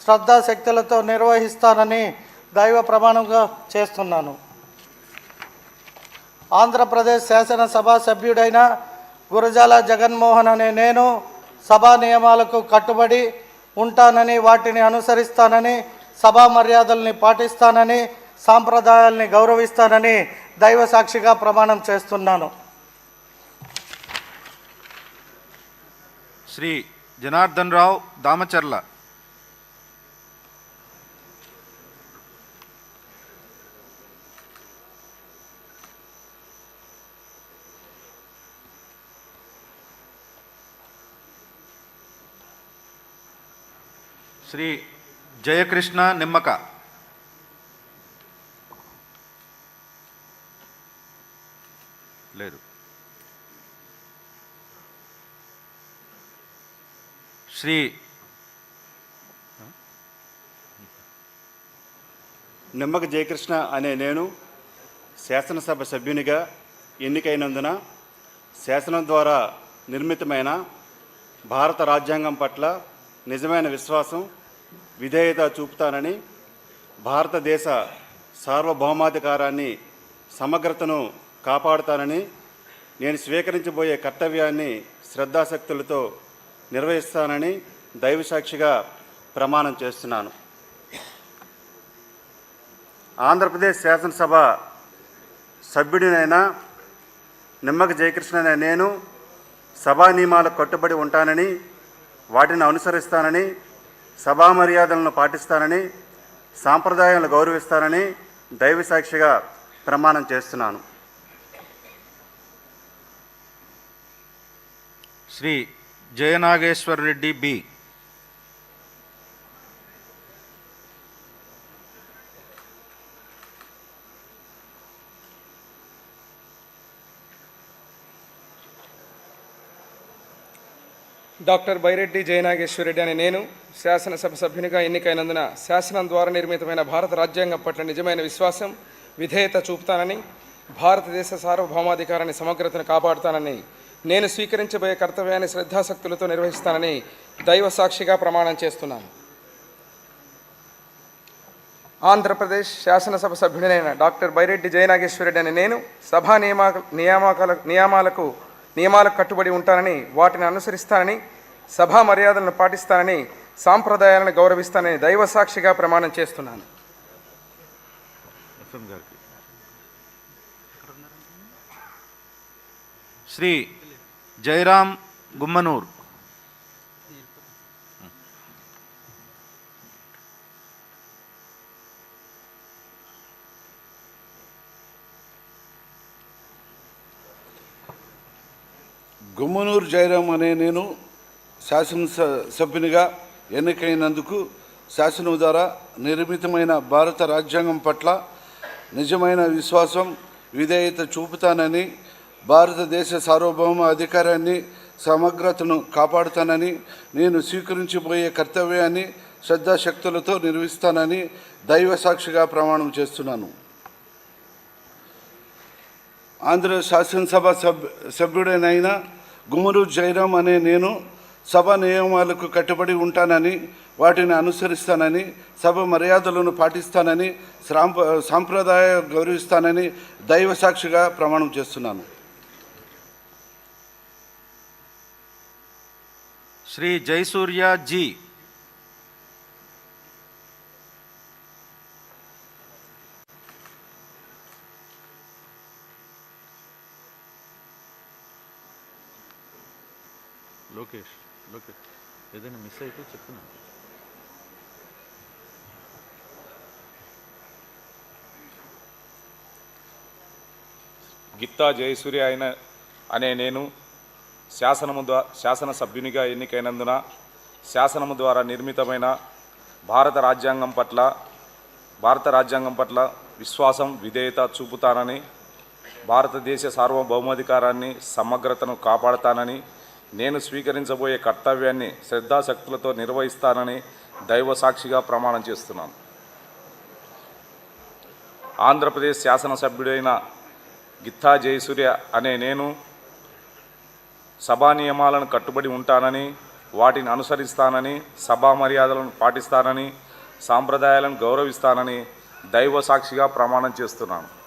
శ్రద్ధాశక్తులతో నిర్వహిస్తానని దైవ ప్రమాణంగా చేస్తున్నాను. ఆంధ్రప్రదేశ్ శాసనసభ సభ్యుడైన గురజాల జగన్మోహన్ అనే నేను సభా నియమాలకు కట్టుబడి ఉంటానని, వాటిని అనుసరిస్తానని, సభా మర్యాదల్ని పాటిస్తానని, సాంప్రదాయాల్ని గౌరవిస్తానని దైవ సాక్షిగా ప్రమాణం చేస్తున్నాను. శ్రీ జనార్దన్ రావు దామచర్ల. శ్రీ జయకృష్ణ నిమ్మక. లేదు. శ్రీ నిమ్మక జయకృష్ణ అనే నేను శాసనసభ సభ్యునిగా ఎన్నికైనందున శాసనం ద్వారా నిర్మితమైన భారత రాజ్యాంగం పట్ల నిజమైన విశ్వాసం, విధేయత చూపుతానని, భారతదేశ సార్వభౌమాధికారాన్ని, సమగ్రతను కాపాడుతానని, నేను స్వీకరించబోయే కర్తవ్యాన్ని శ్రద్ధాశక్తులతో నిర్వహిస్తానని దైవసాక్షిగా ప్రమాణం చేస్తున్నాను. ఆంధ్రప్రదేశ్ శాసనసభ సభ్యుడినైన నిమ్మక జయకృష్ణ అనే నేను సభా నియమాలకు కట్టుబడి ఉంటానని, వాటిని అనుసరిస్తానని, సభా మర్యాదలను పాటిస్తానని, సాంప్రదాయాలను గౌరవిస్తానని దైవసాక్షిగా ప్రమాణం చేస్తున్నాను. శ్రీ జయనాగేశ్వర్ రెడ్డి బి. డాక్టర్ బైరెడ్డి జయనాగేశ్వరరెడ్డి అనే నేను శాసనసభ సభ్యునిగా ఎన్నికైనందున శాసనం ద్వారా నిర్మితమైన భారత రాజ్యాంగం పట్ల నిజమైన విశ్వాసం, విధేయత చూపుతానని, భారతదేశ సార్వభౌమాధికారాన్ని, సమగ్రతను కాపాడుతానని, నేను స్వీకరించబోయే కర్తవ్యాన్ని శ్రద్ధాశక్తులతో నిర్వహిస్తానని దైవ సాక్షిగా ప్రమాణం చేస్తున్నాను. ఆంధ్రప్రదేశ్ శాసనసభ సభ్యుడైన డాక్టర్ బైరెడ్డి జయనాగేశ్వరరెడ్డి అనే నేను సభా నియమాలకు కట్టుబడి ఉంటానని, వాటిని అనుసరిస్తానని, సభా మర్యాదలను పాటిస్తానని, సాంప్రదాయాలను గౌరవిస్తానని దైవ సాక్షిగా ప్రమాణం చేస్తున్నాను. శ్రీ జయరాం గుమ్మనూర్. గుమ్మనూరు జయరాం అనే నేను శాసనసభ్యునిగా ఎన్నికైనందుకు శాసనం ద్వారా నిర్మితమైన భారత రాజ్యాంగం పట్ల నిజమైన విశ్వాసం, విధేయత చూపుతానని, భారతదేశ సార్వభౌమ అధికారాన్ని, సమగ్రతను కాపాడుతానని, నేను స్వీకరించబోయే కర్తవ్యాన్ని శ్రద్ధాశక్తులతో నిర్వహిస్తానని దైవ సాక్షిగా ప్రమాణం చేస్తున్నాను. ఆంధ్ర శాసనసభ సభ్యుడైన గుమ్మనూరు జయరాం అనే నేను సభ నియమాలకు కట్టుబడి ఉంటానని, వాటిని అనుసరిస్తానని, సభ మర్యాదలను పాటిస్తానని, సాంప్రదాయ గౌరవిస్తానని దైవ సాక్షిగా ప్రమాణం చేస్తున్నాను. శ్రీ జయసూర్య జీ. లోకేష్ ఏదైనా మిస్ అయితే చెప్తున్నా. గిత్తా జయసూర్య అనే నేను శాసనసభ్యునిగా ఎన్నికైనందున శాసనము ద్వారా నిర్మితమైన భారత రాజ్యాంగం పట్ల విశ్వాసం, విధేయత చూపుతానని, భారతదేశ సార్వభౌమాధికారాన్ని, సమగ్రతను కాపాడుతానని, నేను స్వీకరించబోయే కర్తవ్యాన్ని శ్రద్ధాశక్తులతో నిర్వహిస్తానని దైవ సాక్షిగా ప్రమాణం చేస్తున్నాను. ఆంధ్రప్రదేశ్ శాసనసభ్యుడైన గిత్తా జయసూర్య అనే నేను సభా నియమాలను కట్టుబడి ఉంటానని, వాటిని అనుసరిస్తానని, సభా మర్యాదలను పాటిస్తానని, సాంప్రదాయాలను గౌరవిస్తానని దైవ సాక్షిగా ప్రమాణం చేస్తున్నాను.